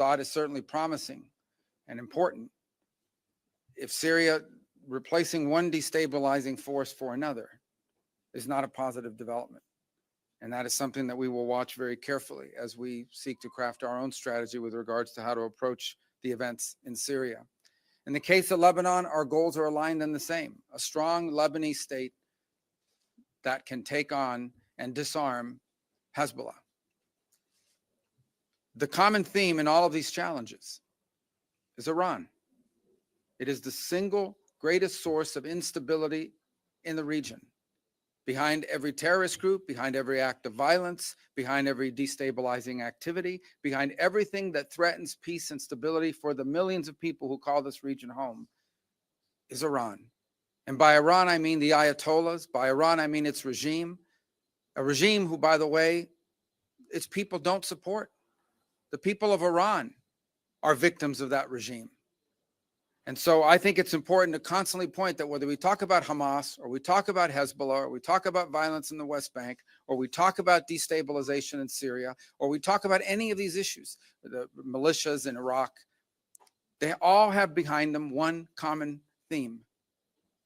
thought is certainly promising and important. If Syria replacing one destabilizing force for another is not a positive development. And that is something that we will watch very carefully as we seek to craft our own strategy with regards to how to approach the events in Syria. In the case of Lebanon, our goals are aligned and the same: a strong Lebanese state that can take on and disarm Hezbollah. The common theme in all of these challenges is Iran. It is the single greatest source of instability in the region. Behind every terrorist group, behind every act of violence, behind every destabilizing activity, behind everything that threatens peace and stability for the millions of people who call this region home, is Iran. And by Iran, I mean the Ayatollahs. By Iran, I mean its regime. A regime who, by the way, its people don't support. The people of Iran are victims of that regime. And so I think it's important to constantly point that whether we talk about Hamas or we talk about Hezbollah or we talk about violence in the West Bank or we talk about destabilization in Syria or we talk about any of these issues, the militias in Iraq, they all have behind them one common theme: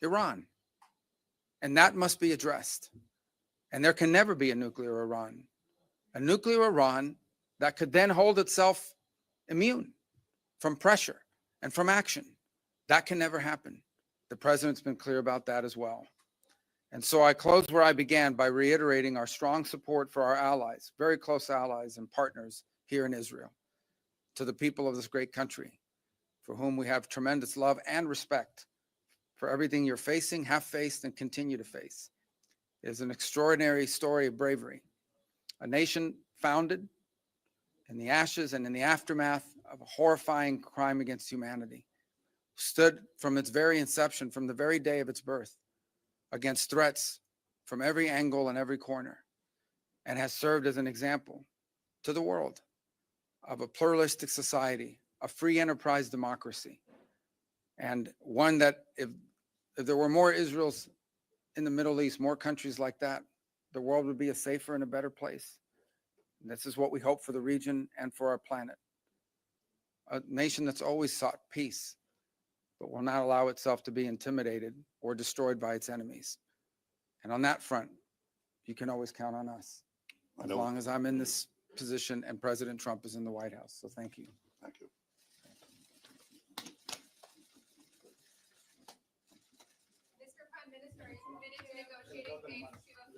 Iran. And that must be addressed. And there can never be a nuclear Iran. A nuclear Iran that could then hold itself immune from pressure and from action. That can never happen. The president's been clear about that as well. And so I close where I began by reiterating our strong support for our allies, very close allies and partners here in Israel, to the people of this great country, for whom we have tremendous love and respect for everything you're facing, have faced, and continue to face. It is an extraordinary story of bravery. A nation founded in the ashes and in the aftermath of a horrifying crime against humanity, stood from its very inception, from the very day of its birth, against threats from every angle and every corner, and has served as an example to the world of a pluralistic society, a free enterprise democracy, and one that if there were more Israels in the Middle East, more countries like that, the world would be a safer and a better place. And this is what we hope for the region and for our planet. A nation that's always sought peace, but will not allow itself to be intimidated or destroyed by its enemies. And on that front, you can always count on us, as long as I'm in this position and President Trump is in the White House. So thank you. Thank you. Mr. Prime Minister, are you committed to negotiating phase 2 of